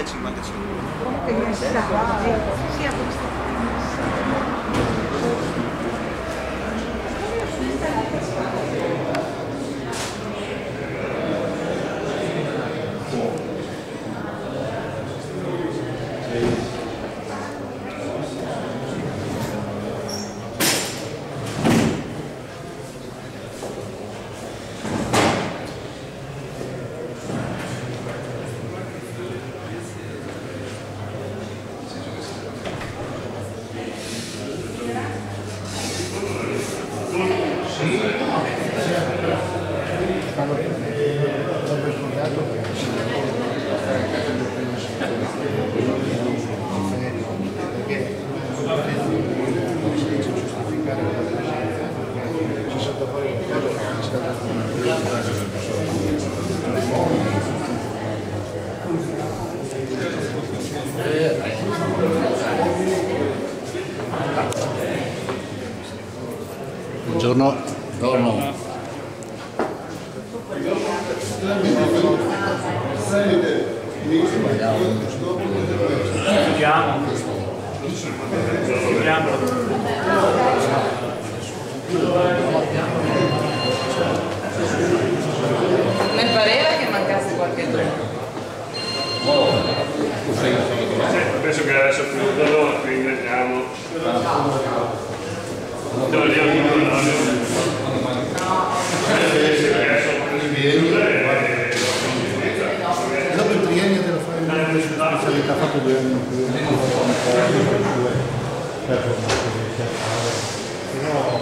55. Comunque io stavo sia questo. Buongiorno. Buongiorno. Mi pareva che mancasse qualche giorno. Penso che adesso più loro ringraziamo. Devo dire che non Dopo il triennio della specialità ha fatto 2 anni però